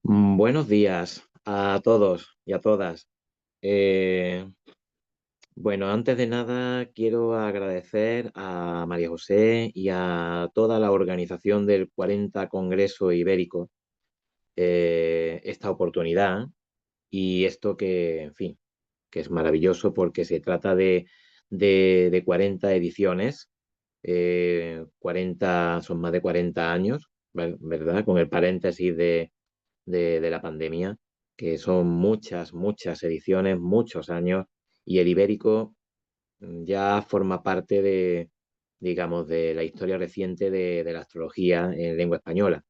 Buenos días a todos y a todas. Eh, bueno, antes de nada quiero agradecer a María José y a toda la organización del 40 Congreso Ibérico esta oportunidad y esto que, en fin, que es maravilloso porque se trata de 40 ediciones, 40, son más de 40 años, ¿verdad? Con el paréntesis de la pandemia, que son muchas, muchas ediciones, muchos años, y el ibérico ya forma parte de, digamos, de la historia reciente de la astrología en lengua española.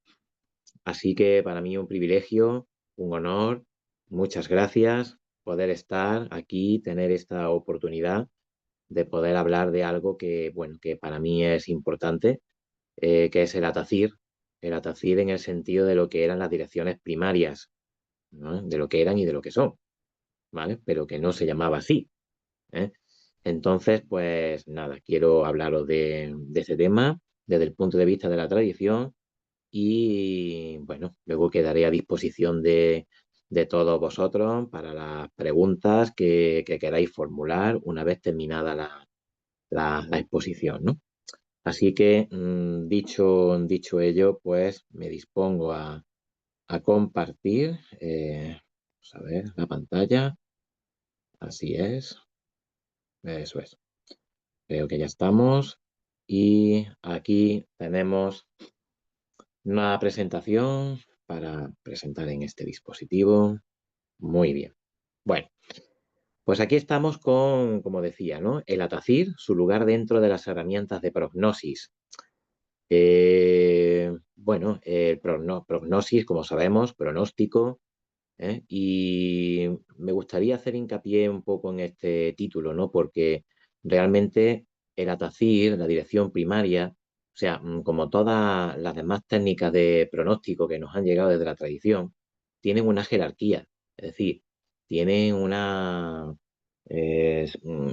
Así que para mí un privilegio, un honor, muchas gracias poder estar aquí, tener esta oportunidad de poder hablar de algo que, bueno, que para mí es importante, que es el atacir en el sentido de lo que eran las direcciones primarias, ¿no? De lo que eran y de lo que son, ¿vale? Pero que no se llamaba así, ¿eh? Entonces, pues nada, quiero hablaros de ese tema desde el punto de vista de la tradición y, bueno, luego quedaré a disposición de todos vosotros para las preguntas que queráis formular una vez terminada la exposición, ¿no? Así que, dicho ello, pues me dispongo a compartir. Vamos a ver la pantalla. Así es. Eso es. Creo que ya estamos. Y aquí tenemos una presentación para presentar en este dispositivo. Muy bien. Bueno, pues aquí estamos con, como decía, ¿no? El atacir, su lugar dentro de las herramientas de prognosis. Bueno, el prognosis, como sabemos, pronóstico, ¿eh? Y me gustaría hacer hincapié un poco en este título, ¿no? Porque realmente el atacir, la dirección primaria, o sea, como todas las demás técnicas de pronóstico que nos han llegado desde la tradición, tienen una jerarquía, es decir, tienen eh, mm,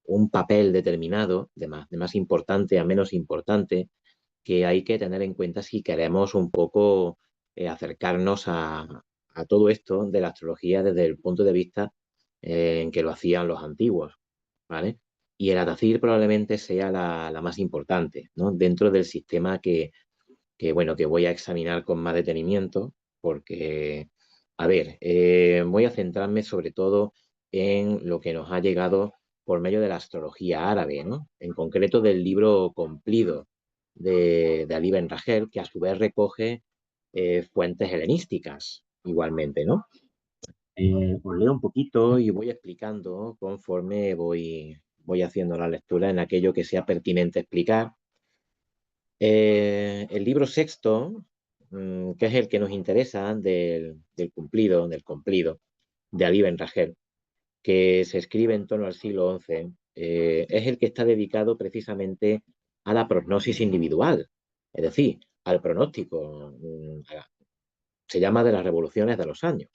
un papel determinado, de más importante a menos importante, que hay que tener en cuenta si queremos un poco acercarnos a todo esto de la astrología desde el punto de vista en que lo hacían los antiguos, ¿vale? Y el Atacir probablemente sea la más importante, ¿no? Dentro del sistema bueno, que voy a examinar con más detenimiento, porque, a ver, voy a centrarme sobre todo en lo que nos ha llegado por medio de la astrología árabe, ¿no? En concreto del libro Cumplido de Ali Ben Rajel, que a su vez recoge fuentes helenísticas igualmente, ¿no? Os leo un poquito y voy explicando conforme voy haciendo la lectura en aquello que sea pertinente explicar. El libro sexto, que es el que nos interesa del cumplido, de Ali Ben Rajel, que se escribe en torno al siglo XI, es el que está dedicado precisamente a la prognosis individual, es decir, al pronóstico. Se llama de las revoluciones de los años.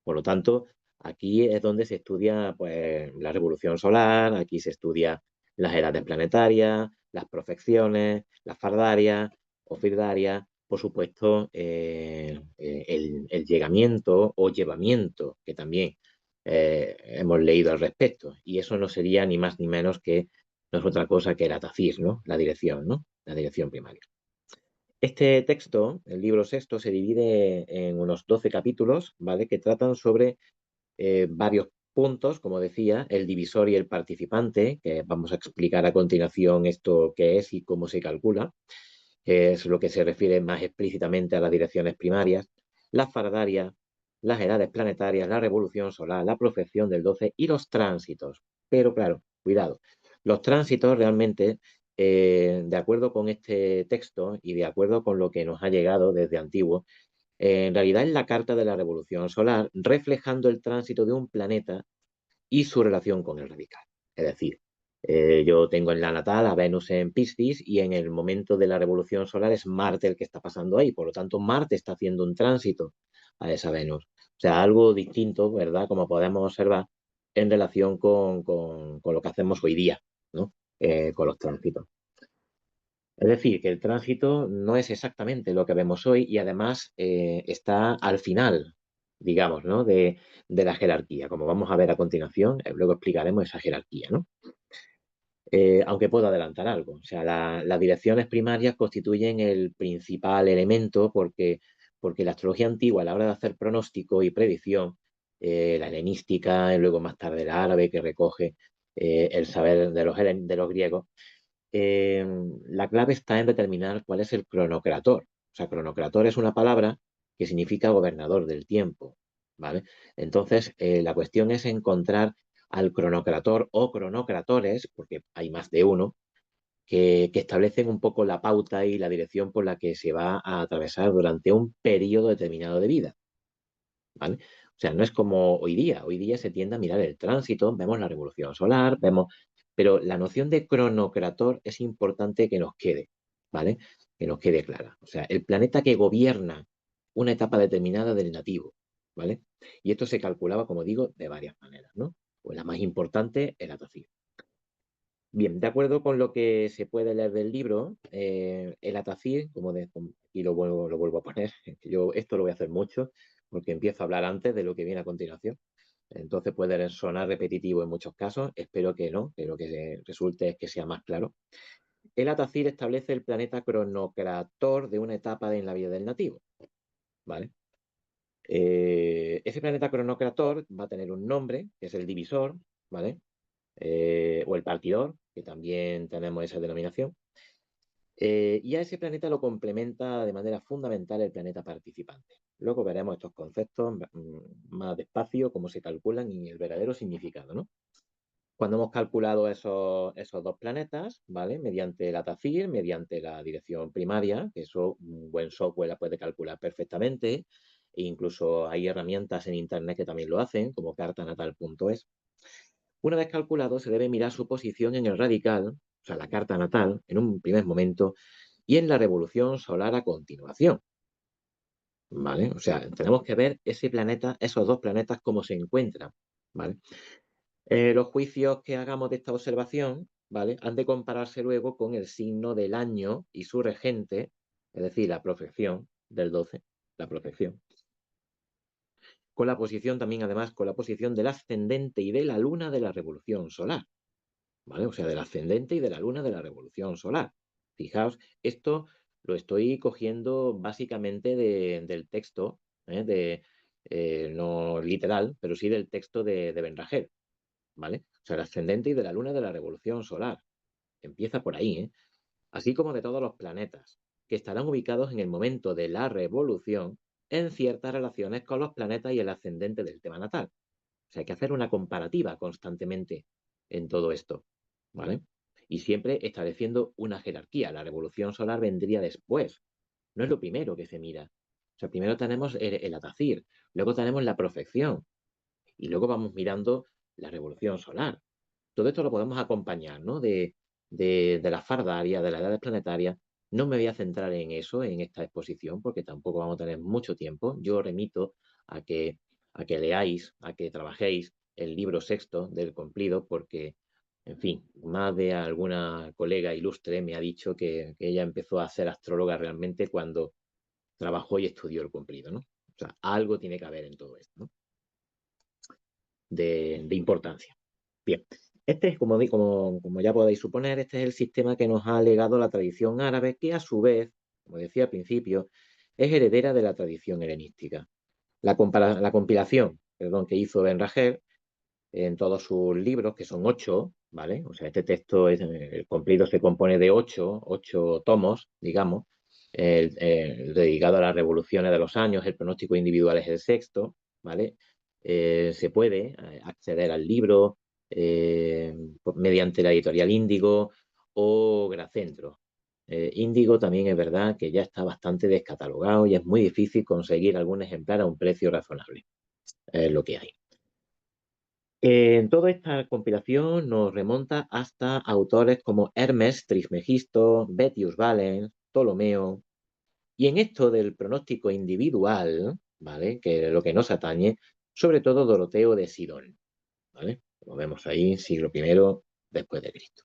Por lo tanto, aquí es donde se estudia pues, la revolución solar, aquí se estudia las edades planetarias, las profecciones, las fardarias o firdarias, por supuesto, el llegamiento o llevamiento, que también hemos leído al respecto. Y eso no sería ni más ni menos que no es otra cosa que la tacir, ¿no? La dirección, ¿no? La dirección primaria. Este texto, el libro sexto, se divide en unos 12 capítulos, ¿vale? Que tratan sobre varios puntos, como decía, el divisor y el participante, que vamos a explicar a continuación esto qué es y cómo se calcula, que es lo que se refiere más explícitamente a las direcciones primarias, las fardarias, las edades planetarias, la revolución solar, la profección del 12 y los tránsitos. Pero claro, cuidado, los tránsitos realmente, de acuerdo con este texto y de acuerdo con lo que nos ha llegado desde antiguo, en realidad es la carta de la revolución solar reflejando el tránsito de un planeta y su relación con el radical. Es decir, yo tengo en la natal a Venus en Piscis y en el momento de la revolución solar es Marte el que está pasando ahí. Por lo tanto, Marte está haciendo un tránsito a esa Venus. O sea, algo distinto, ¿verdad? Como podemos observar en relación con lo que hacemos hoy día, ¿no? Con los tránsitos. Es decir, que el tránsito no es exactamente lo que vemos hoy y además está al final, digamos, ¿no? de la jerarquía. Como vamos a ver a continuación, luego explicaremos esa jerarquía, ¿no? Aunque puedo adelantar algo. O sea, las direcciones primarias constituyen el principal elemento porque la astrología antigua, a la hora de hacer pronóstico y predicción, la helenística y luego más tarde la árabe, que recoge el saber de los griegos, la clave está en determinar cuál es el cronocrator. O sea, cronocrator es una palabra que significa gobernador del tiempo, ¿vale? Entonces, la cuestión es encontrar al cronocrator o cronocratores, porque hay más de uno, que establecen un poco la pauta y la dirección por la que se va a atravesar durante un periodo determinado de vida, ¿vale? O sea, no es como hoy día. Hoy día se tiende a mirar el tránsito, vemos la revolución solar, vemos... Pero la noción de cronocrator es importante que nos quede, ¿vale? Que nos quede clara. O sea, el planeta que gobierna una etapa determinada del nativo, ¿vale? Y esto se calculaba, como digo, de varias maneras, ¿no? Pues la más importante era Atacir. Bien, de acuerdo con lo que se puede leer del libro, el Atacir, como aquí lo vuelvo a poner, que yo esto lo voy a hacer mucho porque empiezo a hablar antes de lo que viene a continuación. Entonces puede sonar repetitivo en muchos casos, espero que no, que lo que resulte es que sea más claro. El Atacir establece el planeta cronocrator de una etapa en la vida del nativo, ¿vale? Ese planeta cronocrator va a tener un nombre, que es el divisor, ¿vale? O el partidor, que también tenemos esa denominación. Y a ese planeta lo complementa de manera fundamental el planeta participante. Luego veremos estos conceptos más despacio, cómo se calculan y el verdadero significado, ¿no? Cuando hemos calculado esos dos planetas, ¿vale? Mediante la TACIR, mediante la dirección primaria, que eso un buen software la puede calcular perfectamente, e incluso hay herramientas en internet que también lo hacen, como cartanatal.es. Una vez calculado, se debe mirar su posición en el radical, o sea, la carta natal, en un primer momento, y en la revolución solar a continuación, ¿vale? O sea, tenemos que ver ese planeta, esos dos planetas, cómo se encuentran, ¿vale? Los juicios que hagamos de esta observación, ¿vale? Han de compararse luego con el signo del año y su regente, es decir, la profección del 12, la profección, con la posición también, además, con la posición del ascendente y de la luna de la revolución solar. ¿Vale? O sea, del ascendente y de la luna de la revolución solar. Fijaos, esto lo estoy cogiendo básicamente del texto, no literal, pero sí del texto de Ben Rajel, ¿vale? O sea, el ascendente y de la luna de la revolución solar. Empieza por ahí, ¿eh? Así como de todos los planetas, que estarán ubicados en el momento de la revolución en ciertas relaciones con los planetas y el ascendente del tema natal. O sea, hay que hacer una comparativa constantemente en todo esto, ¿vale? Y siempre estableciendo una jerarquía. La revolución solar vendría después. No es lo primero que se mira. O sea, primero tenemos el atacir, luego tenemos la profección y luego vamos mirando la revolución solar. Todo esto lo podemos acompañar, ¿no? De la fardaria, de las edades planetarias. No me voy a centrar en eso, en esta exposición, porque tampoco vamos a tener mucho tiempo. Yo remito a que, a que leáis, a que trabajéis el libro sexto del cumplido, porque, en fin, más de alguna colega ilustre me ha dicho que ella empezó a ser astróloga realmente cuando trabajó y estudió el cumplido, ¿no? O sea, algo tiene que haber en todo esto, ¿no? De importancia. Bien, este es, como ya podéis suponer, este es el sistema que nos ha legado la tradición árabe, que a su vez, como decía al principio, es heredera de la tradición helenística. La compilación, perdón, que hizo Ben Rajel en todos sus libros, que son 8, ¿vale? O sea, este texto, el cumplido se compone de 8 tomos, digamos, dedicado a las revoluciones de los años, el pronóstico individual es el sexto, ¿vale? Se puede acceder al libro mediante la editorial Índigo o Gracentro. Índigo también es verdad que ya está bastante descatalogado y es muy difícil conseguir algún ejemplar a un precio razonable. Es lo que hay. En toda esta compilación nos remonta hasta autores como Hermes Trismegisto, Betius Valens, Ptolomeo. Y en esto del pronóstico individual, ¿vale? Que es lo que nos atañe, sobre todo Doroteo de Sidón, ¿vale? Como vemos ahí, siglo I después de Cristo.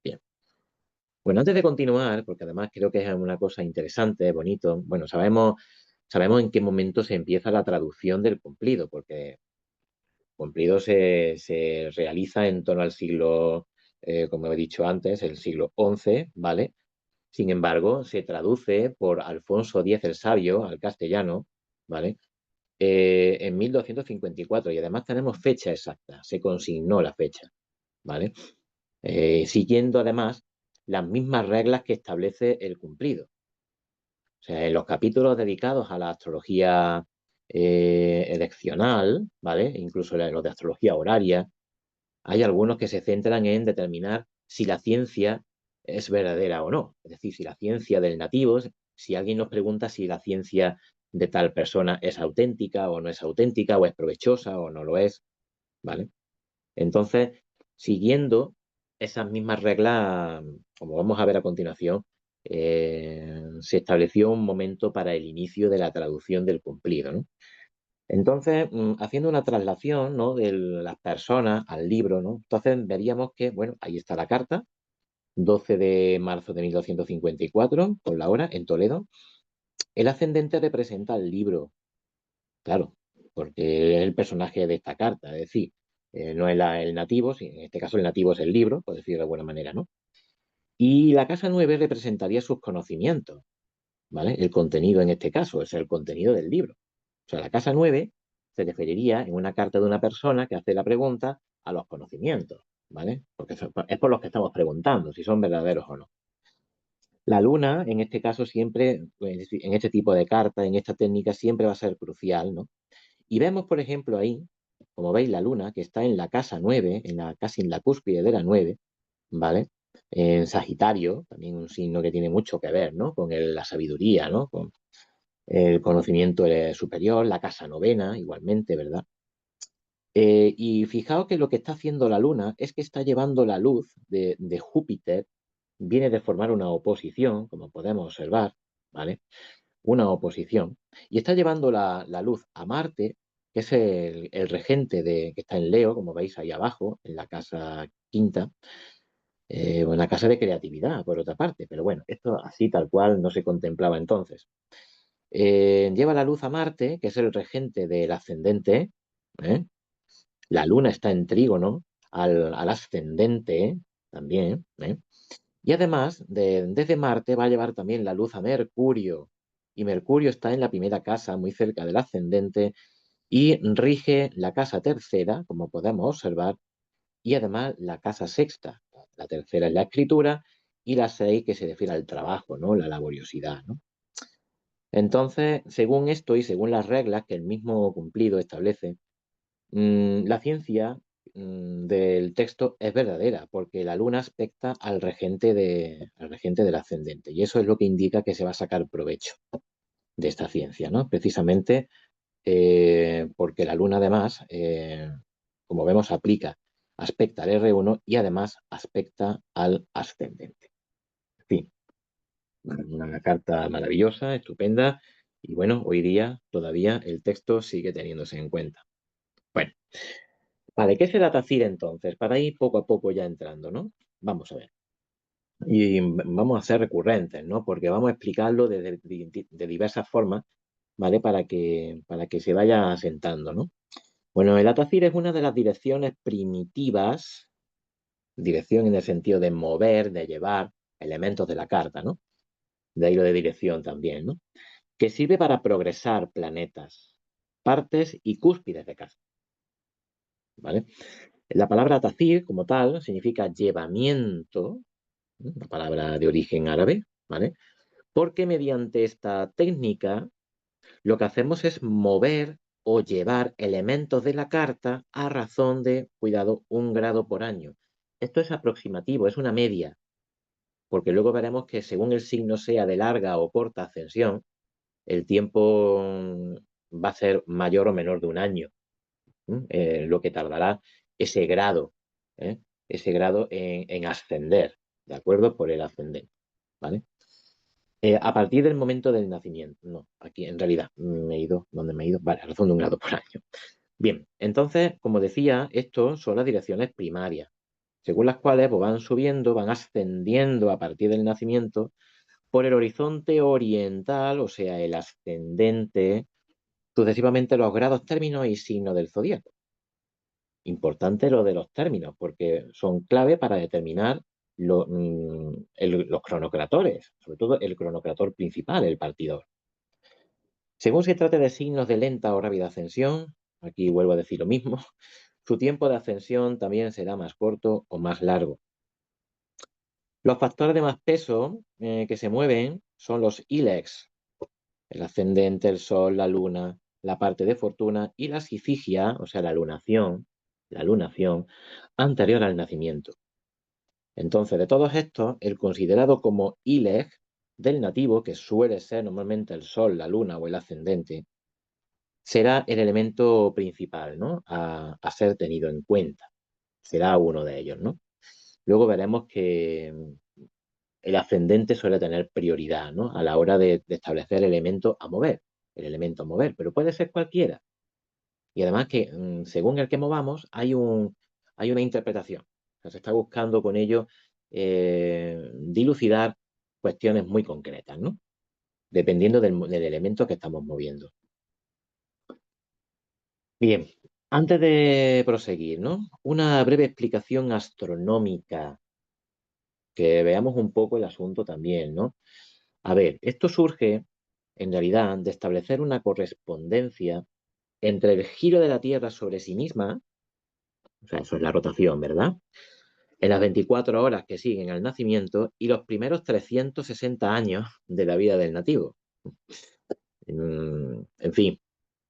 Bien. Bueno, antes de continuar, porque además creo que es una cosa interesante, bonito, bueno, sabemos en qué momento se empieza la traducción del cumplido, porque el cumplido se realiza en torno al siglo, como he dicho antes, el siglo XI, ¿vale? Sin embargo, se traduce por Alfonso X el Sabio al castellano, ¿vale? En 1254 y además tenemos fecha exacta, se consignó la fecha, ¿vale? Siguiendo además las mismas reglas que establece el cumplido. O sea, en los capítulos dedicados a la astrología eleccional, ¿vale? Incluso los de astrología horaria, hay algunos que se centran en determinar si la ciencia es verdadera o no. Es decir, si la ciencia del nativo, si alguien nos pregunta si la ciencia de tal persona es auténtica o no es auténtica, o es provechosa o no lo es, ¿vale? Entonces, siguiendo esas mismas reglas, como vamos a ver a continuación, se estableció un momento para el inicio de la traducción del cumplido, ¿no? Entonces, haciendo una traslación, ¿no?, de las personas al libro, ¿no? Entonces veríamos que, bueno, ahí está la carta, 12 de marzo de 1254, por la hora, en Toledo. El ascendente representa el libro, claro, porque es el personaje de esta carta, es decir, no es el nativo, en este caso el nativo es el libro, por decirlo de alguna manera, ¿no? Y la casa 9 representaría sus conocimientos, ¿vale? El contenido en este caso, es el contenido del libro. O sea, la casa 9 se referiría en una carta de una persona que hace la pregunta a los conocimientos, ¿vale? Porque es por los que estamos preguntando, si son verdaderos o no. La luna, en este caso, siempre, pues, en este tipo de cartas, en esta técnica, siempre va a ser crucial, ¿no? Y vemos, por ejemplo, ahí, como veis, la luna, que está en la casa 9, casi en la cúspide de la 9, ¿vale? En Sagitario, también un signo que tiene mucho que ver, ¿no? Con la sabiduría, ¿no? Con el conocimiento superior, la casa novena, igualmente, ¿verdad? Y fijaos que lo que está haciendo la luna es que está llevando la luz de Júpiter, viene de formar una oposición, como podemos observar, ¿vale? Una oposición, y está llevando la luz a Marte, que es el regente que está en Leo, como veis ahí abajo, en la casa quinta, o en la casa de creatividad, por otra parte, pero bueno, esto así tal cual no se contemplaba entonces. Lleva la luz a Marte, que es el regente del ascendente, ¿eh? La luna está en trígono al ascendente también, ¿eh? Y además, desde Marte va a llevar también la luz a Mercurio. Y Mercurio está en la primera casa, muy cerca del ascendente, y rige la casa tercera, como podemos observar, y además la casa sexta. La tercera es la escritura y la 6 que se refiere al trabajo, ¿no? La laboriosidad, ¿no? Entonces, según esto y según las reglas que el mismo cumplido establece, la ciencia del texto es verdadera, porque la luna aspecta al regente del ascendente, y eso es lo que indica que se va a sacar provecho de esta ciencia, ¿no? Precisamente porque la luna además, como vemos, aspecta al R1 y además aspecta al ascendente. En fin, una carta maravillosa, estupenda, y bueno, hoy día todavía el texto sigue teniéndose en cuenta. Bueno. Vale, ¿qué es el Atacir entonces? Para ir poco a poco ya entrando, ¿no? Vamos a ver. Y vamos a ser recurrentes, ¿no? Porque vamos a explicarlo de diversas formas, ¿vale? Para que se vaya asentando, ¿no? Bueno, el Atacir es una de las direcciones primitivas, dirección en el sentido de mover, de llevar elementos de la carta, ¿no? De ahí lo de dirección también, ¿no? Que sirve para progresar planetas, partes y cúspides de casa, ¿vale? La palabra tacir, como tal, significa llevamiento, una palabra de origen árabe, ¿vale? Porque mediante esta técnica lo que hacemos es mover o llevar elementos de la carta a razón de, cuidado, 1 grado por año. Esto es aproximativo, es una media, porque luego veremos que según el signo sea de larga o corta ascensión, el tiempo va a ser mayor o menor de 1 año. Lo que tardará ese grado, ¿eh? Ese grado en ascender, ¿de acuerdo? Por el ascendente, ¿vale? A partir del momento del nacimiento, no, aquí en realidad me he ido, ¿dónde me he ido? Vale, a razón de 1 grado por año. Bien, entonces, como decía, estos son las direcciones primarias. según las cuales pues, van subiendo, van ascendiendo a partir del nacimiento por el horizonte oriental, o sea, el ascendente, sucesivamente los grados, términos y signos del zodíaco. Importante lo de los términos, porque son clave para determinar los cronocratores, sobre todo el cronocrator principal, el partidor. Según se trate de signos de lenta o rápida ascensión, aquí vuelvo a decir lo mismo, su tiempo de ascensión también será más corto o más largo. Los factores de más peso que se mueven son los ILEX, el ascendente, el sol, la luna, la parte de fortuna y la sifigia, o sea, la lunación anterior al nacimiento. Entonces, de todos estos, el considerado como ILEG del nativo, que suele ser normalmente el sol, la luna o el ascendente, será el elemento principal, ¿no? A ser tenido en cuenta. Será uno de ellos, ¿no? Luego veremos que el ascendente suele tener prioridad, ¿no? A la hora de establecer el elemento a mover, pero puede ser cualquiera. Y además que según el que movamos hay una interpretación. O sea, se está buscando con ello dilucidar cuestiones muy concretas, ¿no? Dependiendo del elemento que estamos moviendo. Bien, antes de proseguir, ¿no? Una breve explicación astronómica, que veamos un poco el asunto también, ¿no? A ver, esto surge, en realidad, de establecer una correspondencia entre el giro de la Tierra sobre sí misma, o sea, eso es la rotación, ¿verdad? En las 24 horas que siguen al nacimiento y los primeros 360 años de la vida del nativo. En fin,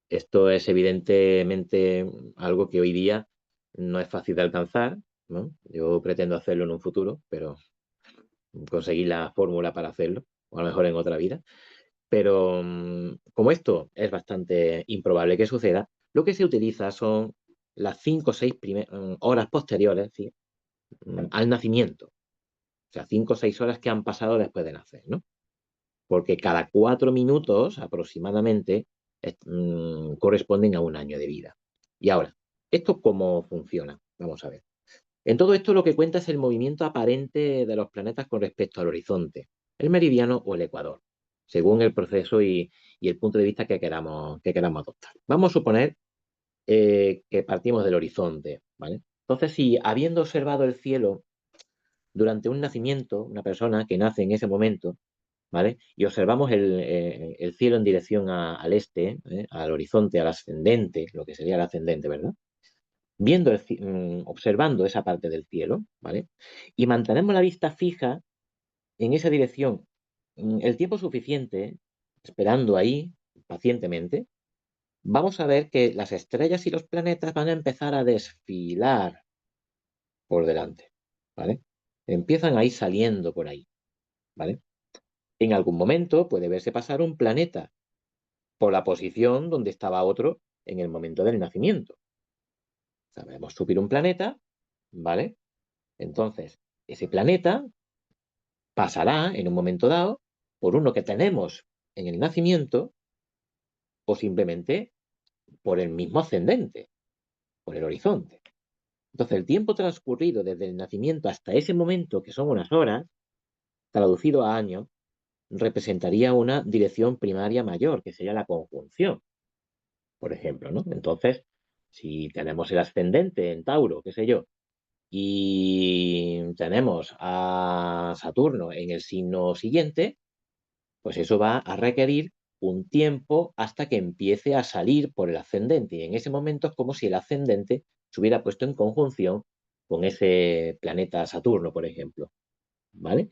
esto es evidentemente algo que hoy día no es fácil de alcanzar, ¿no? Yo pretendo hacerlo en un futuro, pero conseguir la fórmula para hacerlo, o a lo mejor en otra vida. Pero como esto es bastante improbable que suceda, lo que se utiliza son las 5 o 6 horas posteriores, ¿sí? Al nacimiento. O sea, 5 o 6 horas que han pasado después de nacer, ¿no? Porque cada 4 minutos aproximadamente corresponden a un año de vida. Y ahora, ¿esto cómo funciona? Vamos a ver. En todo esto lo que cuenta es el movimiento aparente de los planetas con respecto al horizonte, el meridiano o el ecuador, según el proceso y el punto de vista que queramos adoptar. Vamos a suponer que partimos del horizonte, ¿vale? Entonces, si habiendo observado el cielo durante un nacimiento, una persona que nace en ese momento, ¿vale? Y observamos el cielo en dirección al este, al horizonte, al ascendente, lo que sería el ascendente, ¿verdad? Observando esa parte del cielo, ¿vale? Y mantenemos la vista fija en esa dirección el tiempo suficiente, esperando ahí pacientemente, vamos a ver que las estrellas y los planetas van a empezar a desfilar por delante, ¿vale? Empiezan a ir saliendo por ahí, ¿vale? En algún momento puede verse pasar un planeta por la posición donde estaba otro en el momento del nacimiento. Sabemos subir un planeta, ¿vale? Entonces, ese planeta pasará en un momento dado por uno que tenemos en el nacimiento o simplemente por el mismo ascendente, por el horizonte. Entonces, el tiempo transcurrido desde el nacimiento hasta ese momento, que son unas horas, traducido a años, representaría una dirección primaria mayor, que sería la conjunción, por ejemplo, ¿no? Entonces, si tenemos el ascendente en Tauro, qué sé yo, y tenemos a Saturno en el signo siguiente, pues eso va a requerir un tiempo hasta que empiece a salir por el ascendente. Y en ese momento es como si el ascendente se hubiera puesto en conjunción con ese planeta Saturno, por ejemplo. ¿Vale?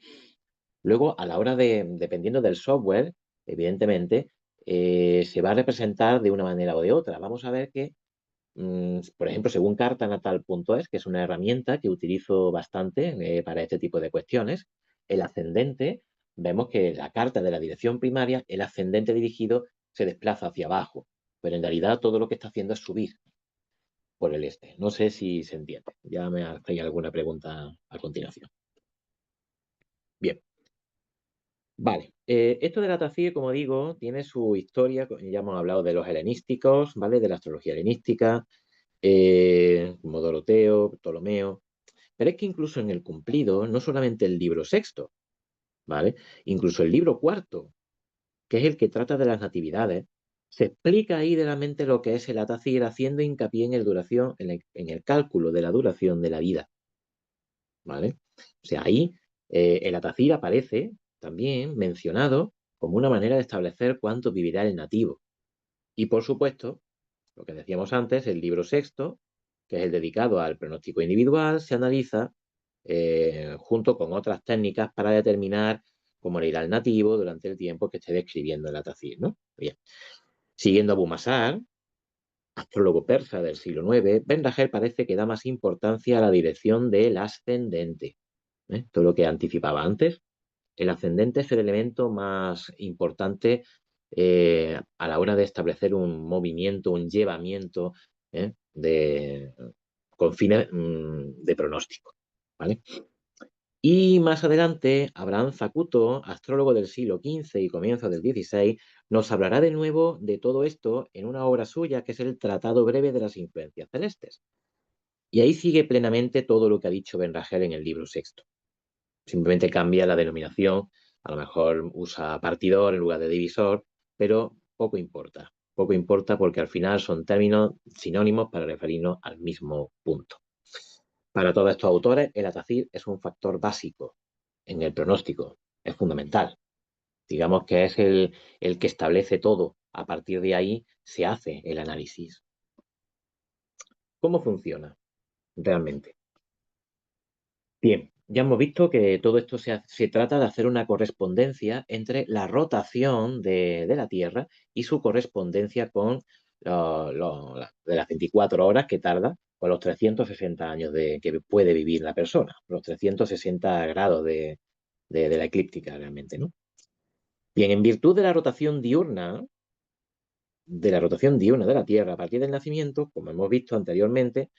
Luego, a la hora dependiendo del software, evidentemente, se va a representar de una manera o de otra. Vamos a ver que por ejemplo, según cartanatal.es, que es una herramienta que utilizo bastante para este tipo de cuestiones, el ascendente, vemos que la carta de la dirección primaria, el ascendente dirigido se desplaza hacia abajo, pero en realidad todo lo que está haciendo es subir por el este. No sé si se entiende. Ya me hacéis alguna pregunta a continuación. Bien. Vale, esto de la Tafí, como digo, tiene su historia, ya hemos hablado de los helenísticos, ¿vale? De la astrología helenística, como Doroteo, Ptolomeo. Pero es que incluso en el cumplido, no solamente el libro sexto, ¿vale? Incluso el libro cuarto, que es el que trata de las natividades, se explica ahí de la mente lo que es el atacir, haciendo hincapié en el cálculo de la duración de la vida, ¿vale? O sea, ahí el atacir aparece también mencionado como una manera de establecer cuánto vivirá el nativo. Y por supuesto, lo que decíamos antes, el libro sexto, que es el dedicado al pronóstico individual, se analiza junto con otras técnicas para determinar cómo le irá el nativo durante el tiempo que esté describiendo el atacir, ¿no? Bien. Siguiendo a Bumasar, astrólogo persa del siglo IX, Ben Raher parece que da más importancia a la dirección del ascendente. Todo lo que anticipaba antes. El ascendente es el elemento más importante a la hora de establecer un movimiento, un llevamiento con fines de pronóstico, ¿vale? Y más adelante, Abraham Zacuto, astrólogo del siglo XV y comienzo del XVI, nos hablará de nuevo de todo esto en una obra suya que es el Tratado Breve de las Influencias Celestes. Y ahí sigue plenamente todo lo que ha dicho Ben Raher en el libro sexto. Simplemente cambia la denominación, a lo mejor usa partidor en lugar de divisor, pero poco importa. Poco importa porque al final son términos sinónimos para referirnos al mismo punto. Para todos estos autores, el atacir es un factor básico en el pronóstico, es fundamental. Digamos que es el que establece todo. A partir de ahí se hace el análisis. ¿Cómo funciona realmente? Bien, ya hemos visto que todo esto se trata de hacer una correspondencia entre la rotación de la Tierra y su correspondencia con de las 24 horas que tarda con los 360 años que puede vivir la persona, los 360 grados de la eclíptica realmente, ¿no? Bien, en virtud de la rotación diurna de la Tierra a partir del nacimiento, como hemos visto anteriormente,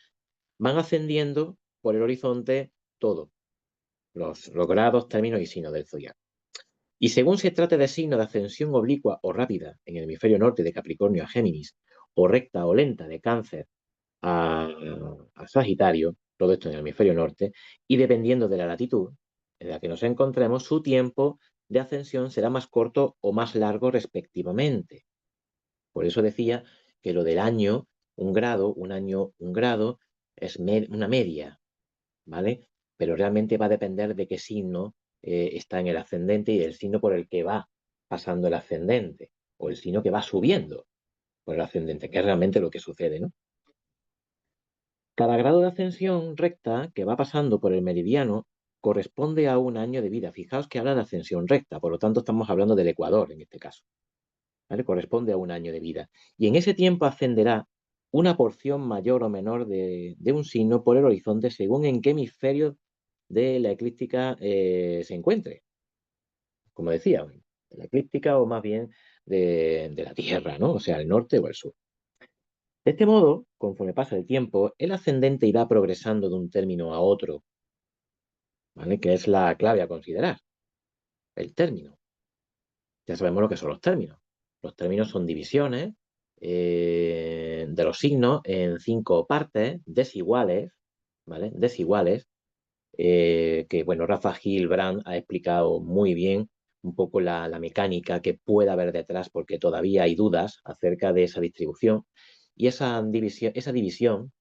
van ascendiendo por el horizonte todo, los grados, términos y signos del zodiaco. Y según se trate de signo de ascensión oblicua o rápida en el hemisferio norte de Capricornio a Géminis, o recta o lenta de Cáncer a, a Sagitario, todo esto en el hemisferio norte, y dependiendo de la latitud en la que nos encontremos, su tiempo de ascensión será más corto o más largo respectivamente. Por eso decía que lo del año, un año, un grado, es una media, ¿vale? Pero realmente va a depender de qué signo está en el ascendente y del signo por el que va pasando el ascendente, o el signo que va subiendo por el ascendente, que es realmente lo que sucede, ¿no? Cada grado de ascensión recta que va pasando por el meridiano corresponde a un año de vida. Fijaos que habla de ascensión recta, por lo tanto estamos hablando del ecuador en este caso, ¿vale? Corresponde a un año de vida. Y en ese tiempo ascenderá una porción mayor o menor de un signo por el horizonte según en qué hemisferio de la eclíptica se encuentre. Como decía, de la eclíptica o más bien de la Tierra, ¿no? O sea, el norte o el sur. De este modo, conforme pasa el tiempo, el ascendente irá progresando de un término a otro, ¿vale? Que es la clave a considerar, el término. Ya sabemos lo que son los términos. Los términos son divisiones de los signos en 5 partes desiguales, ¿vale? Desiguales, que, bueno, Rafa Hilbrand ha explicado muy bien un poco la mecánica que puede haber detrás, porque todavía hay dudas acerca de esa distribución. Y esa división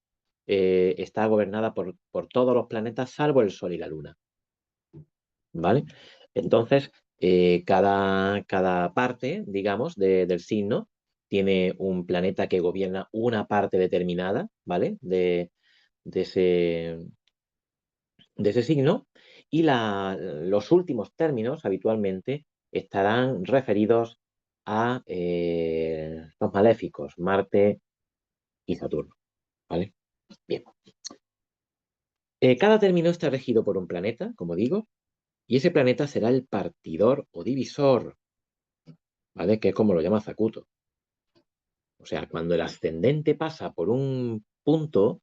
está gobernada por todos los planetas, salvo el Sol y la Luna, ¿vale? Entonces, cada parte, digamos, del signo tiene un planeta que gobierna una parte determinada, ¿vale? De ese, de ese signo, y los últimos términos habitualmente estarán referidos a los maléficos, Marte y Saturno, ¿vale? Bien. Cada término está regido por un planeta, como digo, y ese planeta será el partidor o divisor, ¿vale? Que es como lo llama Zacuto. O sea, cuando el ascendente pasa por un punto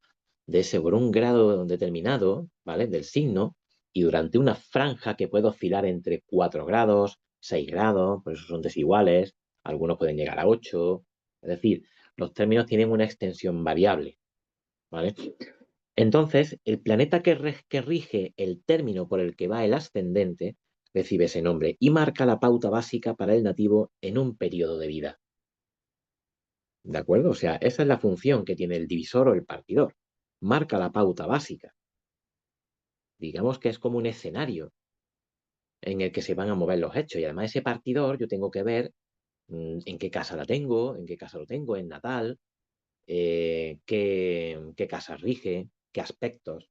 por un grado determinado, ¿vale? Del signo, y durante una franja que puede oscilar entre 4 grados, 6 grados, por eso son desiguales, algunos pueden llegar a 8, es decir, los términos tienen una extensión variable, ¿vale? Entonces, el planeta que rige el término por el que va el ascendente recibe ese nombre y marca la pauta básica para el nativo en un periodo de vida. ¿De acuerdo? O sea, esa es la función que tiene el divisor o el partidor. Marca la pauta básica. Digamos que es como un escenario en el que se van a mover los hechos. Y además ese partidor yo tengo que ver en qué casa la tengo, en qué casa lo tengo, en natal, qué casa rige, qué aspectos,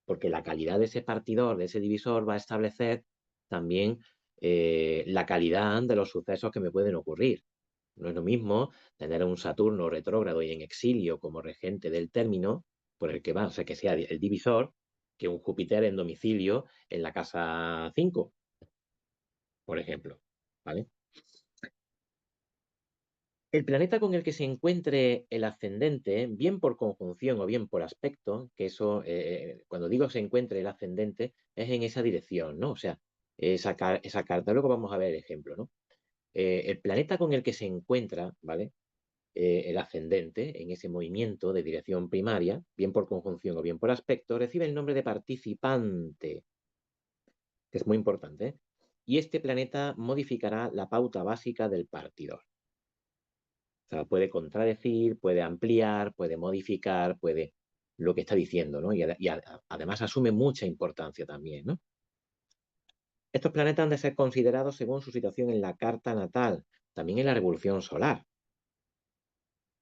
porque la calidad de ese partidor, de ese divisor, va a establecer también la calidad de los sucesos que me pueden ocurrir. No es lo mismo tener a un Saturno retrógrado y en exilio como regente del término, por el que va, o sea, que sea el divisor, que un Júpiter en domicilio en la casa 5, por ejemplo. ¿Vale? El planeta con el que se encuentre el ascendente, bien por conjunción o bien por aspecto, que eso, cuando digo se encuentre el ascendente, es en esa dirección, ¿no? O sea, esa carta, luego vamos a ver el ejemplo, ¿no? El planeta con el que se encuentra, ¿vale? El ascendente en ese movimiento de dirección primaria, bien por conjunción o bien por aspecto, recibe el nombre de participante, que es muy importante, ¿eh? Y este planeta modificará la pauta básica del partidor. O sea, puede contradecir, puede ampliar, puede modificar, puede lo que está diciendo, ¿no? Además asume mucha importancia también, ¿no? Estos planetas han de ser considerados según su situación en la carta natal, también en la revolución solar.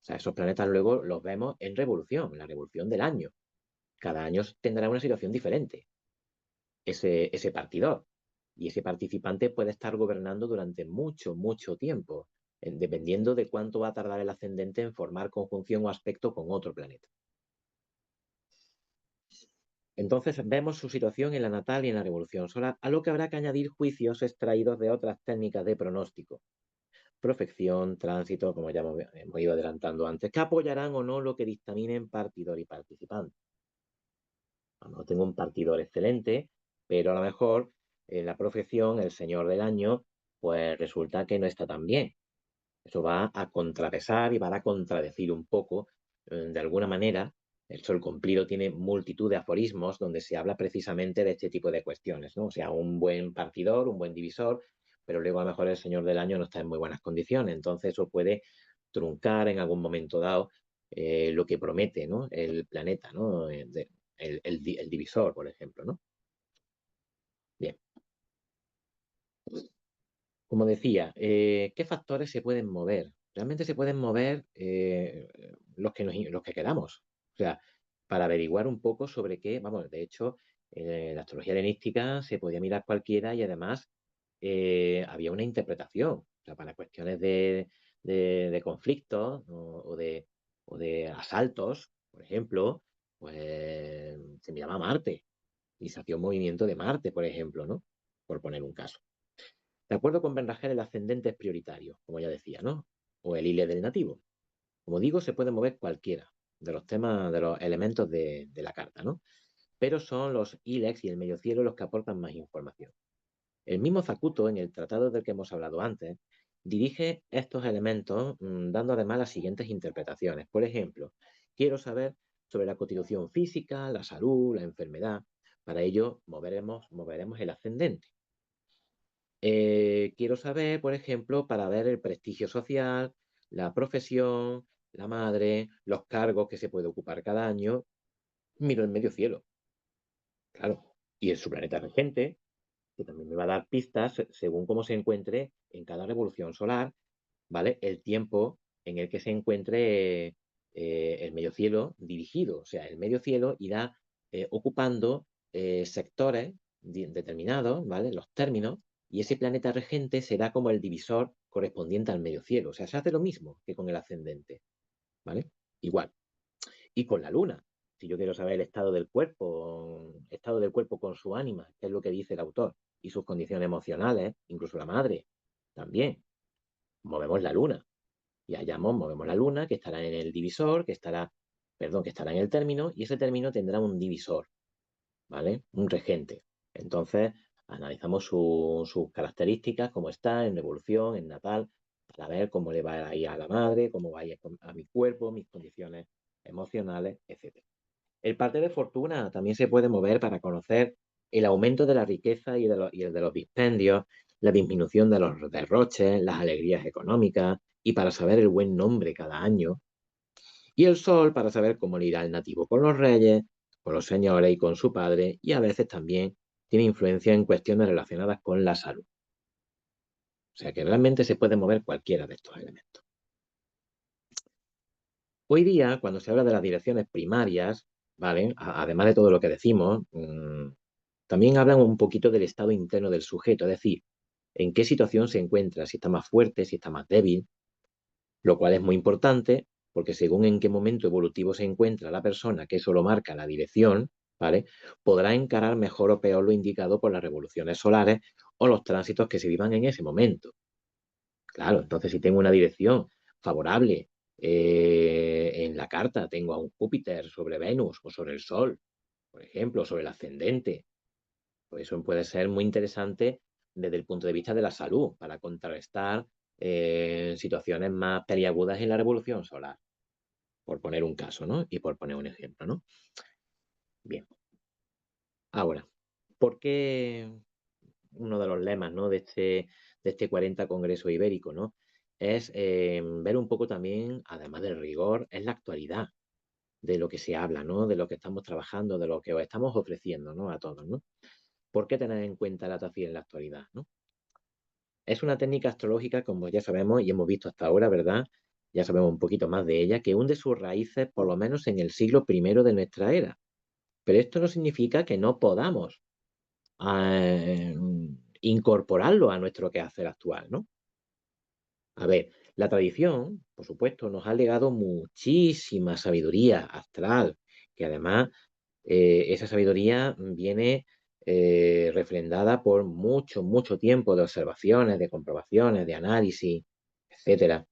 O sea, esos planetas luego los vemos en revolución, en la revolución del año. Cada año tendrá una situación diferente, ese partidor. Y ese participante puede estar gobernando durante mucho, mucho tiempo, dependiendo de cuánto va a tardar el ascendente en formar conjunción o aspecto con otro planeta. Entonces vemos su situación en la natal y en la revolución solar, a lo que habrá que añadir juicios extraídos de otras técnicas de pronóstico, profección, tránsito, como ya hemos ido adelantando antes, que apoyarán o no lo que dictaminen partidor y participante. A lo mejor tengo un partidor excelente, pero a lo mejor en la profección, el señor del año, pues resulta que no está tan bien. Eso va a contrapesar y va a contradecir un poco, de alguna manera. El Sol cumplido tiene multitud de aforismos donde se habla precisamente de este tipo de cuestiones, ¿no? O sea, un buen partidor, un buen divisor, pero luego a lo mejor el señor del año no está en muy buenas condiciones. Entonces eso puede truncar en algún momento dado lo que promete, ¿no? El planeta, ¿no? El divisor, por ejemplo, ¿no? Bien. Como decía, ¿qué factores se pueden mover? Realmente se pueden mover los que queramos. O sea, para averiguar un poco sobre qué, vamos, de hecho, en la astrología helenística se podía mirar cualquiera y además había una interpretación. O sea, para cuestiones de conflictos o de asaltos, por ejemplo, pues se miraba a Marte y se hacía un movimiento de Marte, por ejemplo, ¿no? Por poner un caso. De acuerdo con Bernagel, el ascendente es prioritario, como ya decía, ¿no? O el hile del nativo. Como digo, se puede mover cualquiera de los temas, de los elementos de la carta, ¿no? Pero son los ilex y el medio cielo los que aportan más información. El mismo Zacuto, en el tratado del que hemos hablado antes, dirige estos elementos dando además las siguientes interpretaciones. Por ejemplo, quiero saber sobre la constitución física, la salud, la enfermedad. Para ello moveremos el ascendente. Quiero saber, por ejemplo, para ver el prestigio social, la profesión, la madre, los cargos que se puede ocupar cada año. Miro el medio cielo, claro. Y en su planeta regente, que también me va a dar pistas según cómo se encuentre en cada revolución solar, ¿vale? El tiempo en el que se encuentre el medio cielo dirigido. O sea, el medio cielo irá ocupando sectores determinados, ¿vale? Los términos, y ese planeta regente será como el divisor correspondiente al medio cielo. O sea, se hace lo mismo que con el ascendente, ¿vale? Igual. Y con la luna. Si yo quiero saber el estado del cuerpo con su ánima, que es lo que dice el autor, y sus condiciones emocionales, incluso la madre, también, movemos la luna y movemos la luna, que estará en el divisor, que estará en el término, y ese término tendrá un divisor, ¿vale? Un regente. Entonces, analizamos sus características, cómo está en revolución, en natal, para ver cómo le va a ir a la madre, cómo va a ir a mi cuerpo, mis condiciones emocionales, etc. El parte de fortuna también se puede mover para conocer el aumento de la riqueza y el de los dispendios, la disminución de los derroches, las alegrías económicas y para saber el buen nombre cada año. Y el sol para saber cómo le irá el nativo con los reyes, con los señores y con su padre, y a veces también tiene influencia en cuestiones relacionadas con la salud. O sea que realmente se puede mover cualquiera de estos elementos. Hoy día, cuando se habla de las direcciones primarias, ¿vale? Además de todo lo que decimos, también hablan un poquito del estado interno del sujeto, es decir, en qué situación se encuentra, si está más fuerte, si está más débil, lo cual es muy importante porque según en qué momento evolutivo se encuentra la persona, que eso lo marca la dirección, ¿vale? Podrá encarar mejor o peor lo indicado por las revoluciones solares o los tránsitos que se vivan en ese momento. Claro, entonces si tengo una dirección favorable en la carta, tengo a un Júpiter sobre Venus o sobre el Sol, por ejemplo, sobre el ascendente, pues eso puede ser muy interesante desde el punto de vista de la salud, para contrarrestar situaciones más peliagudas en la revolución solar, por poner un caso, ¿no? Y por poner un ejemplo, ¿no? Bien, ahora, ¿por qué uno de los lemas, ¿no? De este 40 Congreso Ibérico, ¿no? Es ver un poco también, además del rigor, es la actualidad de lo que se habla, ¿no? De lo que estamos trabajando, de lo que os estamos ofreciendo, ¿no? A todos, ¿no? ¿Por qué tener en cuenta la Tafí en la actualidad, ¿no? Es una técnica astrológica, como ya sabemos y hemos visto hasta ahora, ¿verdad? Ya sabemos un poquito más de ella, que hunde sus raíces por lo menos en el siglo primero de nuestra era. Pero esto no significa que no podamos eh, incorporarlo a nuestro quehacer actual, ¿no? A ver, la tradición, por supuesto, nos ha legado muchísima sabiduría astral, que además esa sabiduría viene refrendada por mucho, mucho tiempo de observaciones, de comprobaciones, de análisis, etcétera.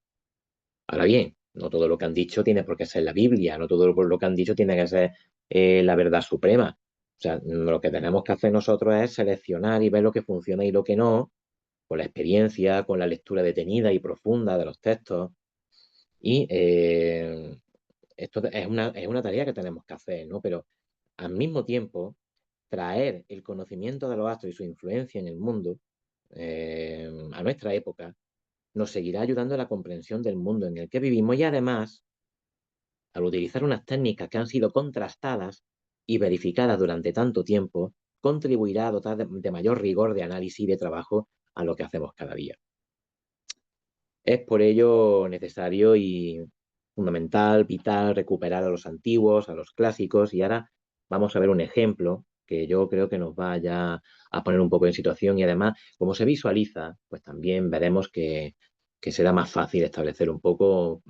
Ahora bien, no todo lo que han dicho tiene por qué ser la Biblia, no todo lo que han dicho tiene que ser la verdad suprema. O sea, lo que tenemos que hacer nosotros es seleccionar y ver lo que funciona y lo que no, con la experiencia, con la lectura detenida y profunda de los textos. Y esto es una tarea que tenemos que hacer, ¿no? Pero al mismo tiempo, traer el conocimiento de los astros y su influencia en el mundo a nuestra época nos seguirá ayudando a la comprensión del mundo en el que vivimos y además, al utilizar unas técnicas que han sido contrastadas y verificadas durante tanto tiempo, contribuirá a dotar de mayor rigor de análisis y de trabajo a lo que hacemos cada día. Es por ello necesario y fundamental, vital, recuperar a los antiguos, a los clásicos, y ahora vamos a ver un ejemplo que yo creo que nos va ya a poner un poco en situación y además, como se visualiza, pues también veremos que será más fácil establecer un poco,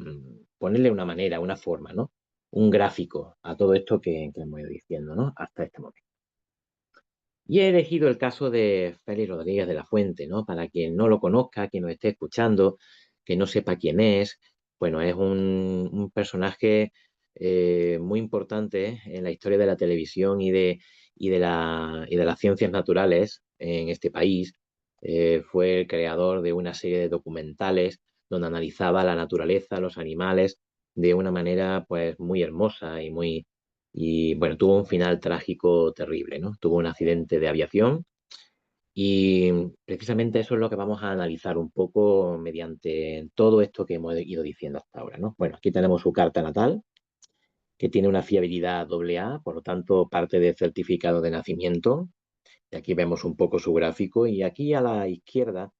ponerle una manera, una forma, ¿no? Un gráfico a todo esto que hemos ido diciendo, ¿no? Hasta este momento. Y he elegido el caso de Félix Rodríguez de la Fuente, ¿no? Para quien no lo conozca, quien nos esté escuchando, que no sepa quién es, bueno, es un personaje muy importante en la historia de la televisión y de las ciencias naturales en este país. Fue el creador de una serie de documentales donde analizaba la naturaleza, los animales, de una manera pues muy hermosa y bueno, tuvo un final trágico terrible, ¿no? Tuvo un accidente de aviación y precisamente eso es lo que vamos a analizar un poco mediante todo esto que hemos ido diciendo hasta ahora, ¿no? Bueno, aquí tenemos su carta natal, que tiene una fiabilidad AA, por lo tanto parte del certificado de nacimiento. Y aquí vemos un poco su gráfico y aquí a la izquierda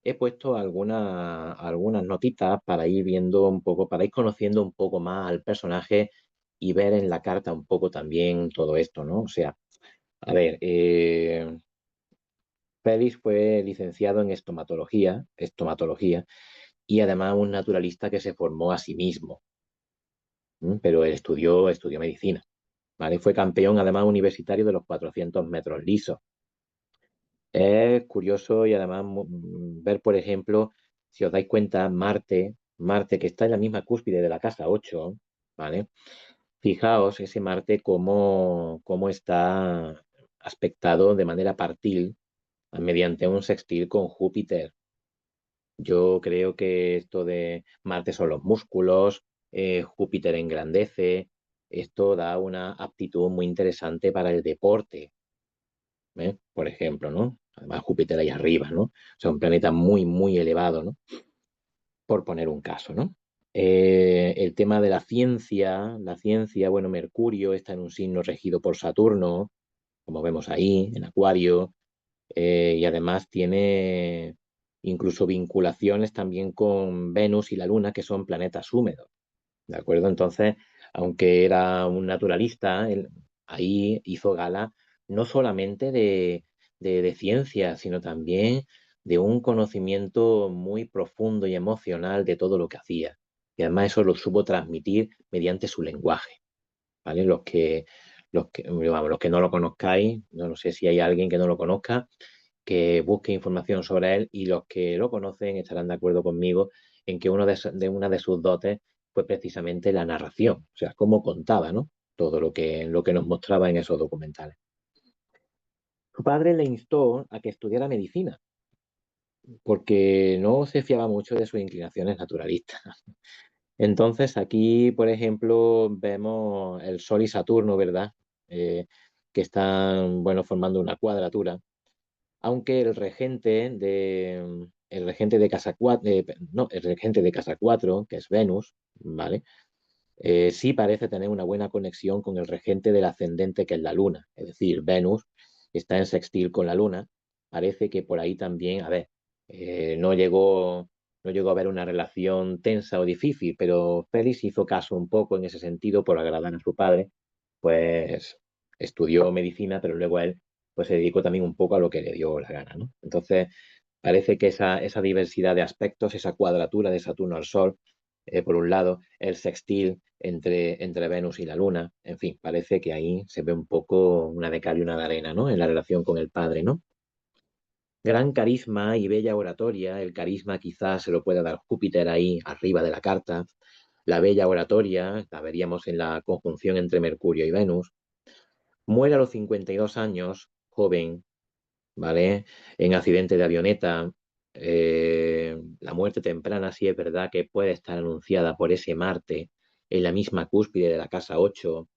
he puesto algunas notitas para ir viendo un poco, para ir conociendo un poco más al personaje y ver en la carta un poco también todo esto, ¿no? O sea, a ver, Félix fue licenciado en estomatología, y además un naturalista que se formó a sí mismo, pero él estudió medicina, ¿vale? Fue campeón además universitario de los 400 metros lisos. Es curioso y además ver, por ejemplo, si os dais cuenta, Marte que está en la misma cúspide de la casa 8, ¿vale? Fijaos ese Marte cómo está aspectado de manera partil mediante un sextil con Júpiter. Yo creo que esto de Marte son los músculos, Júpiter engrandece, esto da una aptitud muy interesante para el deporte, por ejemplo, ¿no? Además, Júpiter ahí arriba, ¿no? O sea, un planeta muy, muy elevado, ¿no? Por poner un caso, ¿no? El tema de la ciencia, bueno, Mercurio está en un signo regido por Saturno, como vemos ahí, en Acuario, y además tiene incluso vinculaciones también con Venus y la Luna, que son planetas húmedos, ¿de acuerdo? Entonces, aunque era un naturalista, él ahí hizo gala no solamente de ciencia, sino también de un conocimiento muy profundo y emocional de todo lo que hacía. Y además eso lo supo transmitir mediante su lenguaje, ¿vale? Vamos, los que no lo conozcáis, no sé si hay alguien que no lo conozca, que busque información sobre él, y los que lo conocen estarán de acuerdo conmigo en que una de sus dotes fue precisamente la narración, o sea, cómo contaba, ¿no? Todo lo que nos mostraba en esos documentales. Su padre le instó a que estudiara medicina, porque no se fiaba mucho de sus inclinaciones naturalistas. Entonces, aquí, por ejemplo, vemos el Sol y Saturno, ¿verdad? Eh, que están, bueno, formando una cuadratura, aunque el regente de casa 4, no, el regente de casa 4, que es Venus, ¿vale? Sí parece tener una buena conexión con el regente del ascendente, que es la Luna. Es decir, Venus está en sextil con la Luna. Parece que por ahí también, a ver, no llegó a haber una relación tensa o difícil, pero Félix hizo caso un poco en ese sentido por agradar a su padre, pues estudió medicina, pero luego él pues se dedicó también un poco a lo que le dio la gana, ¿no? Entonces, parece que esa diversidad de aspectos, esa cuadratura de Saturno al Sol, por un lado, el sextil entre Venus y la Luna, en fin, parece que ahí se ve un poco una de cal y una de arena, ¿no? En la relación con el padre, ¿no? Gran carisma y bella oratoria, el carisma quizás se lo pueda dar Júpiter ahí arriba de la carta, la bella oratoria la veríamos en la conjunción entre Mercurio y Venus. Muere a los 52 años, joven, ¿vale? En accidente de avioneta. La muerte temprana sí es verdad que puede estar anunciada por ese Marte en la misma cúspide de la casa 8.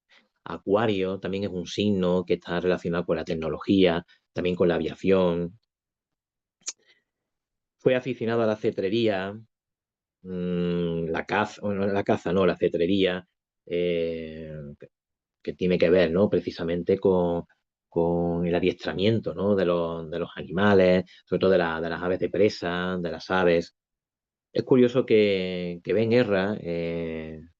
Acuario también es un signo que está relacionado con la tecnología, también con la aviación. Fue aficionado a la cetrería, la caza, bueno, la caza no, la cetrería, eh, que tiene que ver, ¿no? Precisamente con el adiestramiento, ¿no? De los animales, sobre todo de las aves de presa, de las aves. Es curioso que Ben Guerra, en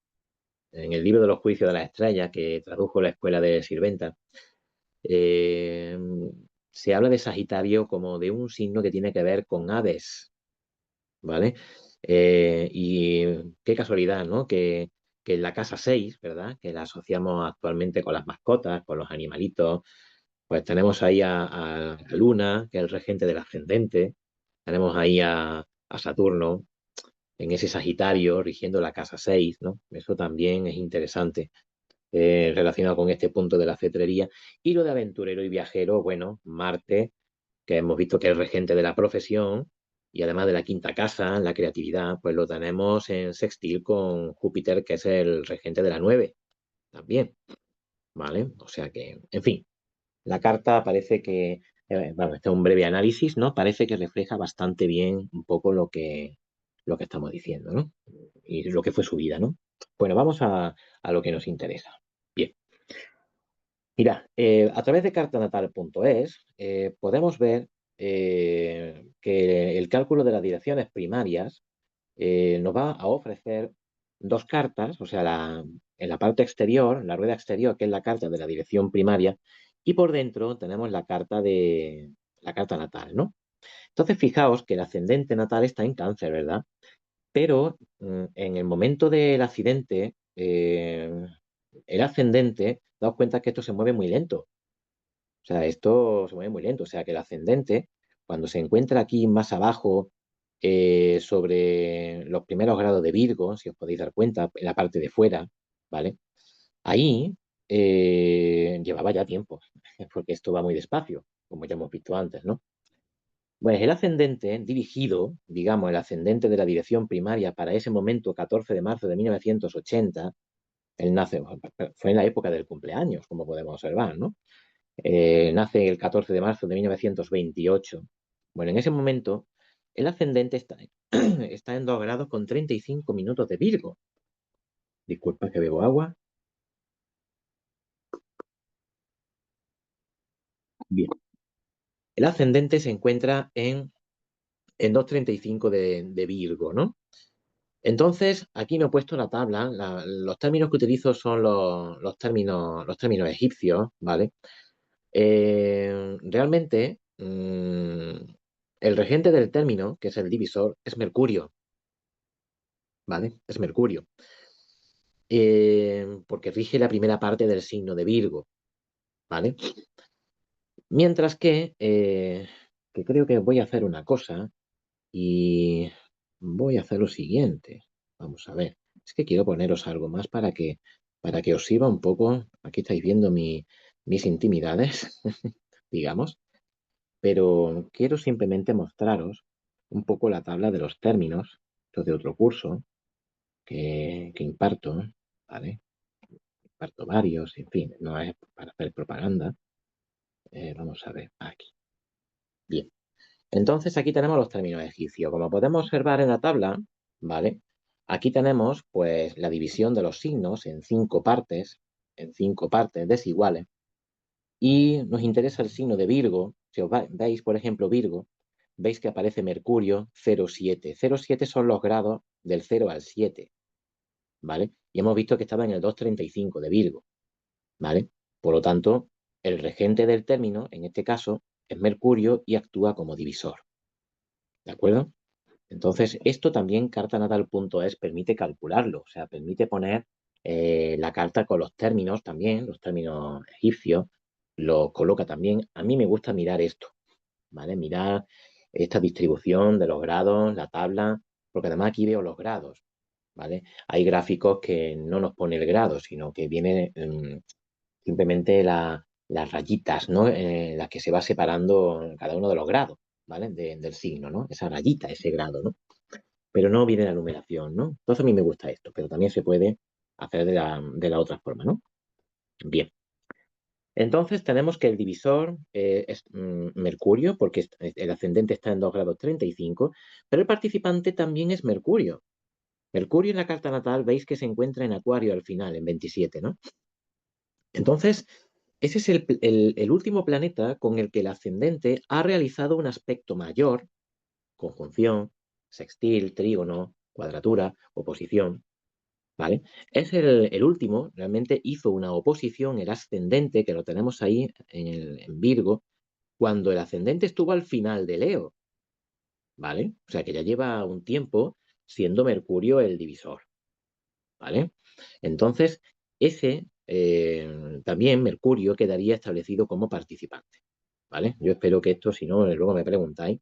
el libro de los juicios de las estrellas, que tradujo la escuela de Sirventa, eh, se habla de Sagitario como de un signo que tiene que ver con aves, ¿vale? Y qué casualidad, ¿no? Que en la casa 6, ¿verdad? Que la asociamos actualmente con las mascotas, con los animalitos, pues tenemos ahí a Luna, que es el regente del ascendente, tenemos ahí a Saturno en ese Sagitario rigiendo la casa 6, ¿no? Eso también es interesante, relacionado con este punto de la cetrería. Y lo de aventurero y viajero, bueno, Marte, que hemos visto que es el regente de la profesión, y además de la quinta casa, la creatividad, pues lo tenemos en sextil con Júpiter, que es el regente de la 9, también, ¿vale? O sea que, en fin, la carta parece que, bueno, este es un breve análisis, ¿no? Parece que refleja bastante bien un poco lo que estamos diciendo, ¿no? Y lo que fue su vida, ¿no? Bueno, vamos a lo que nos interesa. Bien, mira, a través de cartanatal.es podemos ver que el cálculo de las direcciones primarias nos va a ofrecer dos cartas, o sea, en la parte exterior, la rueda exterior, que es la carta de la dirección primaria, y por dentro tenemos la carta natal, ¿no? Entonces, fijaos que el ascendente natal está en Cáncer, ¿verdad? Pero en el momento del accidente, el ascendente, daos cuenta que esto se mueve muy lento. O sea, esto se mueve muy lento. O sea, que el ascendente, cuando se encuentra aquí más abajo, sobre los primeros grados de Virgo, si os podéis dar cuenta, en la parte de fuera, ¿vale? Ahí llevaba ya tiempo, porque esto va muy despacio, como ya hemos visto antes, ¿no? Pues el ascendente dirigido, digamos, el ascendente de la dirección primaria para ese momento, 14 de marzo de 1980, Él nace, fue en la época del cumpleaños, como podemos observar, ¿no? Nace el 14 de marzo de 1928. Bueno, en ese momento, el ascendente está, está en 2 grados con 35 minutos de Virgo. Disculpa que bebo agua. Bien. El ascendente se encuentra en 2,35 de Virgo, ¿no? Entonces, aquí me he puesto la tabla. Los términos que utilizo son los términos egipcios, ¿vale? Realmente, el regente del término, que es el divisor, es Mercurio, ¿vale? Es Mercurio. Porque rige la primera parte del signo de Virgo, ¿vale? Mientras que creo que voy a hacer una cosa y voy a hacer lo siguiente. Vamos a ver. Es que quiero poneros algo más para que os sirva un poco. Aquí estáis viendo mis intimidades, digamos, pero quiero simplemente mostraros un poco la tabla de los términos, esto es de otro curso que imparto, ¿vale? Imparto varios, en fin, no es para hacer propaganda. Vamos a ver, aquí. Bien. Entonces aquí tenemos los términos egipcios. Como podemos observar en la tabla, ¿vale? Aquí tenemos pues la división de los signos en 5 partes desiguales. Y nos interesa el signo de Virgo. Si os veis, por ejemplo, Virgo, veis que aparece Mercurio 0,7. 0,7 son los grados del 0 al 7, ¿vale? Y hemos visto que estaba en el 2,35 de Virgo, ¿vale? Por lo tanto, el regente del término, en este caso, es Mercurio y actúa como divisor, ¿de acuerdo? Entonces, esto también cartanatal.es permite calcularlo, o sea, permite poner la carta con los términos también, los términos egipcios, los coloca también. A mí me gusta mirar esto, ¿vale? Mirar esta distribución de los grados, la tabla, porque además aquí veo los grados, ¿vale? Hay gráficos que no nos pone el grado, sino que viene simplemente las rayitas, ¿no? Las que se va separando cada uno de los grados, ¿vale? Del signo, ¿no? Esa rayita, ese grado, ¿no? Pero no viene la numeración, ¿no? Entonces a mí me gusta esto, pero también se puede hacer de la otra forma, ¿no? Bien. Entonces tenemos que el divisor es Mercurio, porque el ascendente está en 2 grados 35, pero el participante también es Mercurio. Mercurio en la carta natal veis que se encuentra en Acuario al final, en 27, ¿no? Entonces, ese es el último planeta con el que el ascendente ha realizado un aspecto mayor, conjunción, sextil, trígono, cuadratura, oposición, ¿vale? Es el último, realmente hizo una oposición, el ascendente, que lo tenemos ahí en Virgo, cuando el ascendente estuvo al final de Leo, ¿vale? O sea que ya lleva un tiempo siendo Mercurio el divisor, ¿vale? Entonces, ese también Mercurio quedaría establecido como participante, ¿vale? Yo espero que esto, si no, luego me preguntáis.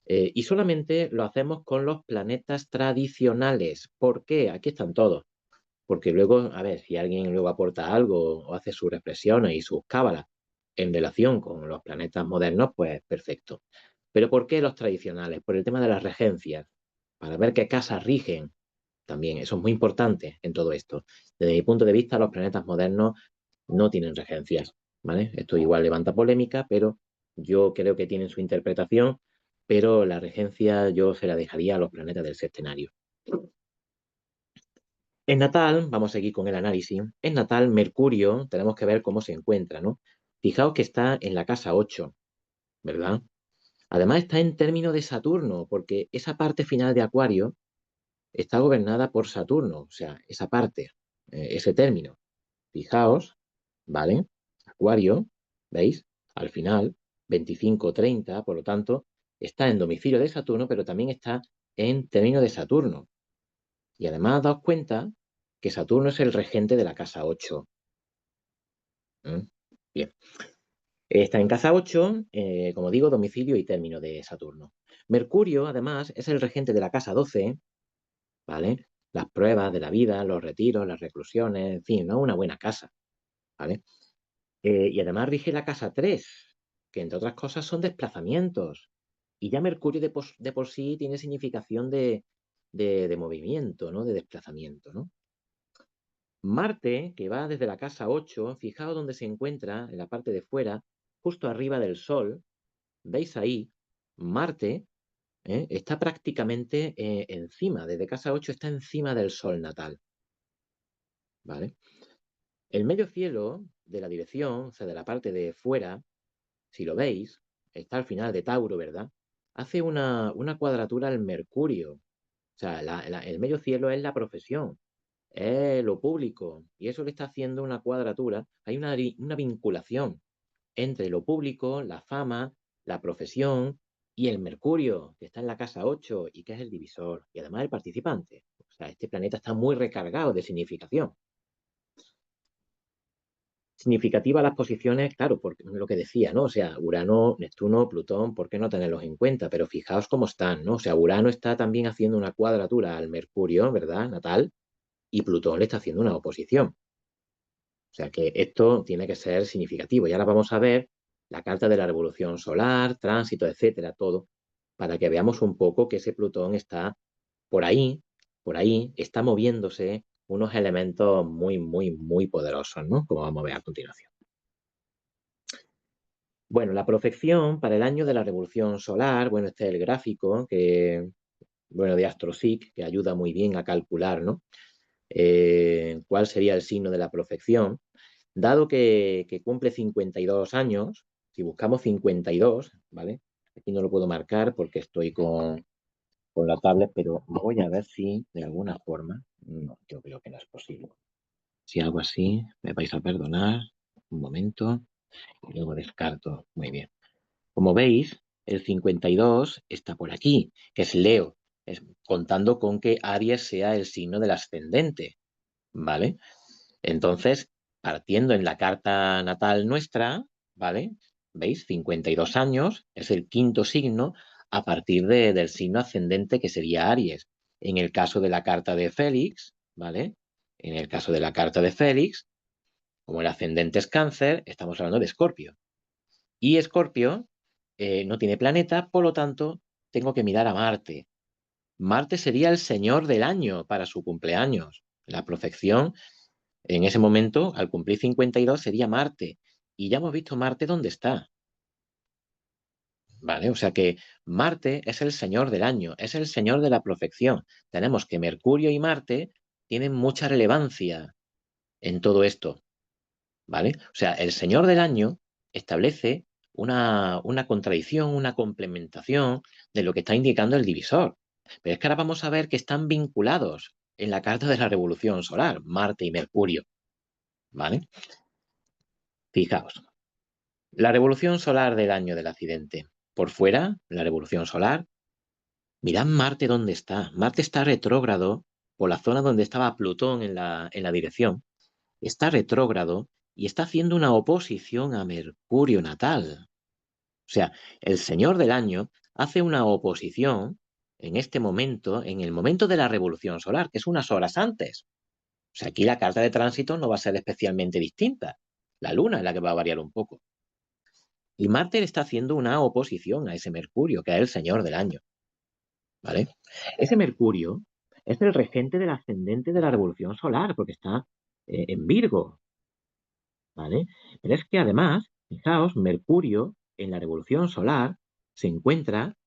Y solamente lo hacemos con los planetas tradicionales. ¿Por qué? Aquí están todos. Porque luego, a ver, si alguien luego aporta algo o hace sus reflexiones y sus cábalas en relación con los planetas modernos, pues perfecto. Pero ¿por qué los tradicionales? Por el tema de las regencias, para ver qué casas rigen también. Eso es muy importante en todo esto. Desde mi punto de vista, los planetas modernos no tienen regencias, ¿vale? Esto igual levanta polémica, pero yo creo que tienen su interpretación, pero la regencia yo se la dejaría a los planetas del sextenario. En natal, vamos a seguir con el análisis. En natal, Mercurio, tenemos que ver cómo se encuentra, ¿no? Fijaos que está en la casa 8, ¿verdad? Además está en término de Saturno, porque esa parte final de Acuario está gobernada por Saturno, o sea, esa parte, ese término. Fijaos, ¿vale? Acuario, ¿veis? Al final, 25-30, por lo tanto, está en domicilio de Saturno, pero también está en término de Saturno. Y además daos cuenta que Saturno es el regente de la casa 8. Bien. Está en casa 8, como digo, domicilio y término de Saturno. Mercurio, además, es el regente de la casa 12, ¿vale? Las pruebas de la vida, los retiros, las reclusiones, en fin, ¿no? Una buena casa, ¿vale? Y además rige la casa 3, que entre otras cosas son desplazamientos. Y ya Mercurio de por sí tiene significación de movimiento, ¿no? De desplazamiento, ¿no? Marte, que va desde la casa 8, fijaos dónde se encuentra, en la parte de fuera, justo arriba del Sol. ¿Veis ahí? Marte está prácticamente encima, desde casa 8 está encima del Sol natal. ¿Vale? El medio cielo de la dirección, o sea, de la parte de fuera, si lo veis, está al final de Tauro, ¿verdad? Hace una cuadratura al Mercurio. O sea, el medio cielo es la profesión, es lo público, y eso le está haciendo una cuadratura. Hay una vinculación entre lo público, la fama, la profesión y el Mercurio, que está en la casa 8 y que es el divisor, y además el participante. O sea, este planeta está muy recargado de significación. Significativa las posiciones, claro, porque lo que decía, ¿no? O sea, Urano, Neptuno, Plutón, ¿por qué no tenerlos en cuenta? Pero fijaos cómo están, ¿no? O sea, Urano está también haciendo una cuadratura al Mercurio, ¿verdad? Natal, y Plutón le está haciendo una oposición. O sea que esto tiene que ser significativo. Y ahora vamos a ver la carta de la revolución solar, tránsito, etcétera, todo, para que veamos un poco que ese Plutón está por ahí, está moviéndose unos elementos muy, muy, muy poderosos, ¿no? Como vamos a ver a continuación. Bueno, la profección para el año de la revolución solar, bueno, este es el gráfico que, bueno, de AstroSeek, que ayuda muy bien a calcular, ¿no? Cuál sería el signo de la profección. Dado que cumple 52 años, si buscamos 52, ¿vale? Aquí no lo puedo marcar porque estoy con la tablet, pero voy a ver si de alguna forma, no, yo creo que no es posible. Si hago así, me vais a perdonar, un momento, y luego descarto. Muy bien. Como veis, el 52 está por aquí, que es Leo, contando con que Aries sea el signo del ascendente, ¿vale? Entonces, partiendo en la carta natal nuestra, ¿vale? ¿Veis? 52 años, es el quinto signo a partir del signo ascendente que sería Aries. En el caso de la carta de Félix, ¿vale? En el caso de la carta de Félix, como el ascendente es Cáncer, estamos hablando de Escorpio. Y Escorpio no tiene planeta, por lo tanto, tengo que mirar a Marte. Marte sería el señor del año para su cumpleaños. La profección, en ese momento, al cumplir 52, sería Marte. Y ya hemos visto Marte dónde está. ¿Vale? O sea que Marte es el señor del año, es el señor de la profección. Tenemos que Mercurio y Marte tienen mucha relevancia en todo esto. ¿Vale? O sea, el señor del año establece una contradicción, una complementación de lo que está indicando el divisor. Pero es que ahora vamos a ver que están vinculados en la carta de la revolución solar, Marte y Mercurio. ¿Vale? Fijaos, la revolución solar del año del accidente. Por fuera, la revolución solar. Mirad Marte dónde está. Marte está retrógrado por la zona donde estaba Plutón en la dirección. Está retrógrado y está haciendo una oposición a Mercurio natal. O sea, el señor del año hace una oposición en este momento, en el momento de la revolución solar, que es unas horas antes. O sea, aquí la carta de tránsito no va a ser especialmente distinta. La luna es la que va a variar un poco. Y Marte está haciendo una oposición a ese Mercurio, que es el señor del año. ¿Vale? Ese Mercurio es el regente del ascendente de la revolución solar, porque está en Virgo. ¿Vale? Pero es que además, fijaos, Mercurio en la revolución solar se encuentra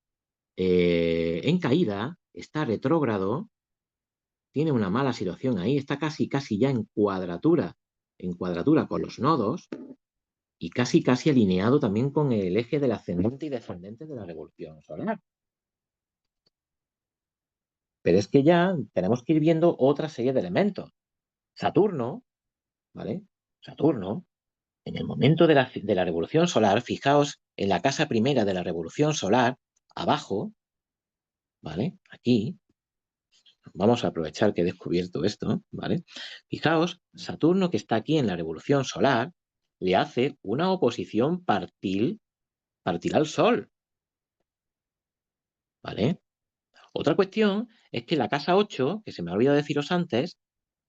en caída, está retrógrado, tiene una mala situación ahí, está casi, casi ya en cuadratura con los nodos y casi, casi alineado también con el eje del ascendente y descendente de la revolución solar. Pero es que ya tenemos que ir viendo otra serie de elementos. Saturno, ¿vale? Saturno, en el momento de la revolución solar, fijaos en la casa primera de la revolución solar, abajo, ¿vale? Aquí, vamos a aprovechar que he descubierto esto, ¿vale? Fijaos, Saturno que está aquí en la revolución solar, le hace una oposición partil al Sol, ¿vale? Otra cuestión es que la casa 8, que se me ha olvidado deciros antes,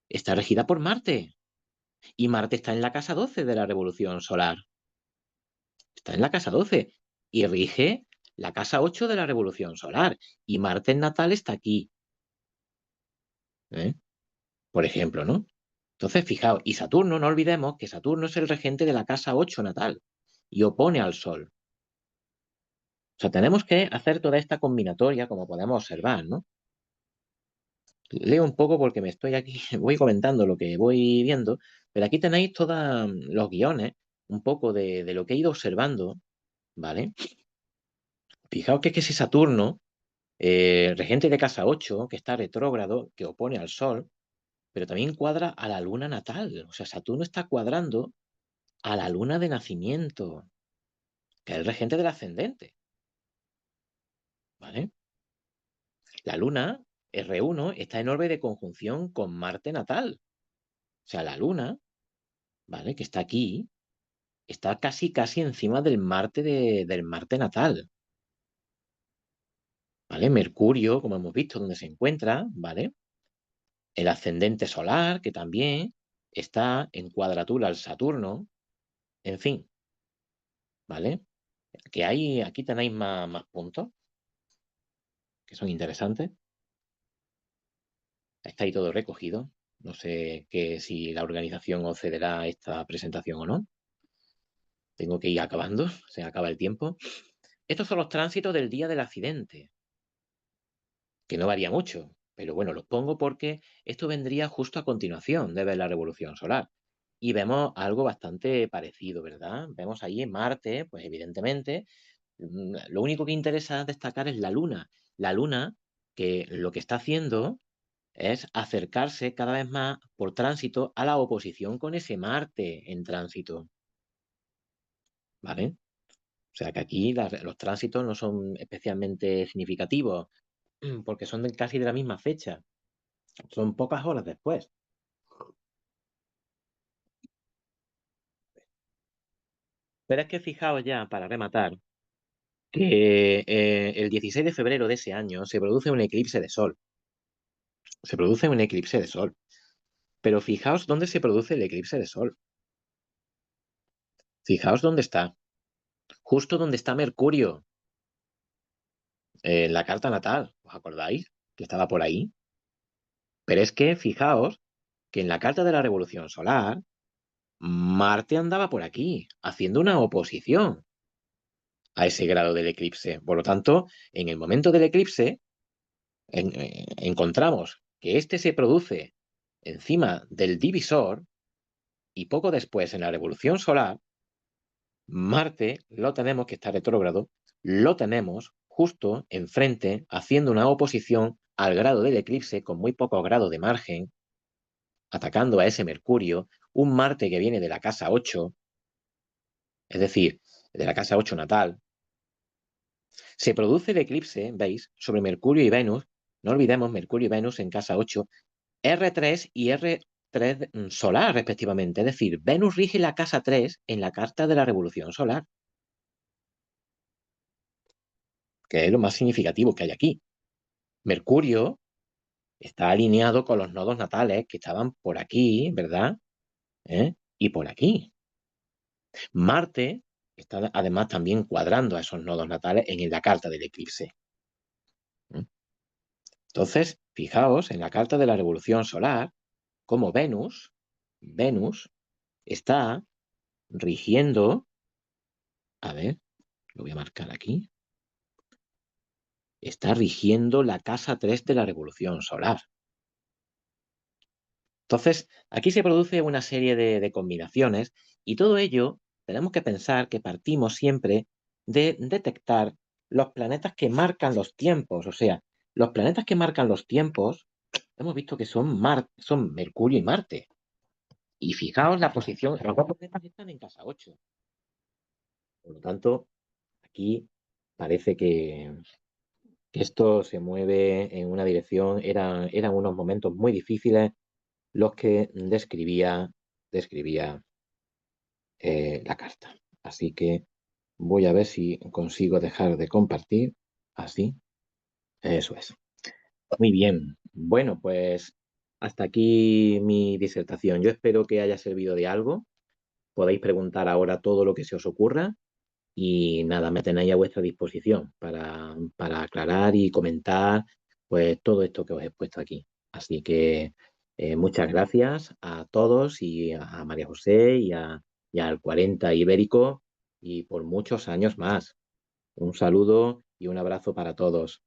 está regida por Marte. Y Marte está en la casa 12 de la revolución solar. Está en la casa 12 y rige la casa 8 de la revolución solar. Y Marte en natal está aquí. ¿Eh? Por ejemplo, ¿no? Entonces, fijaos, y Saturno, no olvidemos que Saturno es el regente de la casa 8 natal y opone al Sol. O sea, tenemos que hacer toda esta combinatoria, como podemos observar, ¿no? Leo un poco porque me estoy aquí, voy comentando lo que voy viendo, pero aquí tenéis todos los guiones, un poco de lo que he ido observando, ¿vale? Fijaos que ese Saturno, regente de casa 8, que está retrógrado, que opone al Sol, pero también cuadra a la luna natal. O sea, Saturno está cuadrando a la luna de nacimiento, que es el regente del ascendente, ¿vale? La luna, R1, está en orbe de conjunción con Marte natal. O sea, la luna, ¿vale? Que está aquí, está casi encima del Marte del Marte natal, ¿vale? Mercurio, como hemos visto, donde se encuentra, ¿vale? El ascendente solar, que también está en cuadratura al Saturno, en fin, ¿vale? Que hay, aquí tenéis más puntos que son interesantes. Está ahí todo recogido. No sé si la organización os cederá esta presentación o no. Tengo que ir acabando, se acaba el tiempo. Estos son los tránsitos del día del accidente, que no varía mucho, pero bueno, los pongo porque esto vendría justo a continuación de ver la revolución solar. Y vemos algo bastante parecido, ¿verdad? Vemos ahí en Marte, pues evidentemente, lo único que interesa destacar es la Luna. La Luna, que lo que está haciendo es acercarse cada vez más por tránsito a la oposición con ese Marte en tránsito, ¿vale? O sea que aquí los tránsitos no son especialmente significativos porque son casi de la misma fecha, son pocas horas después. Pero es que fijaos ya, para rematar, que el 16 de febrero de ese año se produce un eclipse de Sol. Se produce un eclipse de Sol. Pero fijaos dónde se produce el eclipse de Sol. Fijaos dónde está. Justo donde está Mercurio, en la carta natal. ¿Os acordáis? Que estaba por ahí. Pero es que fijaos que en la carta de la Revolución Solar, Marte andaba por aquí, haciendo una oposición a ese grado del eclipse. Por lo tanto, en el momento del eclipse, encontramos que este se produce encima del divisor y poco después en la revolución solar, Marte lo tenemos que está retrógrado, lo tenemos justo enfrente haciendo una oposición al grado del eclipse con muy pocos grados de margen, atacando a ese Mercurio, un Marte que viene de la casa 8, es decir, de la casa 8 natal. Se produce el eclipse, ¿veis?, sobre Mercurio y Venus. No olvidemos Mercurio y Venus en casa 8, R3 y R3 solar, respectivamente. Es decir, Venus rige la casa 3 en la carta de la revolución solar, que es lo más significativo que hay aquí. Mercurio está alineado con los nodos natales que estaban por aquí, ¿verdad? Y por aquí. Marte está además también cuadrando a esos nodos natales en la carta del eclipse. ¿eh? Entonces, fijaos en la carta de la revolución solar, cómo Venus está rigiendo, a ver, lo voy a marcar aquí, está rigiendo la casa 3 de la revolución solar. Entonces, aquí se produce una serie de combinaciones y todo ello tenemos que pensar que partimos siempre de detectar los planetas que marcan los tiempos. O sea, los planetas que marcan los tiempos, hemos visto que son Mercurio y Marte. Y fijaos la posición, los dos planetas están en casa 8. Por lo tanto, aquí parece que esto se mueve en una dirección, eran unos momentos muy difíciles los que describía la carta. Así que voy a ver si consigo dejar de compartir. Así, eso es. Muy bien. Bueno, pues hasta aquí mi disertación. Yo espero que haya servido de algo. Podéis preguntar ahora todo lo que se os ocurra y nada, me tenéis a vuestra disposición para aclarar y comentar pues todo esto que os he puesto aquí. Así que Muchas gracias a todos y a María José y al 40 Ibérico y por muchos años más. Un saludo y un abrazo para todos.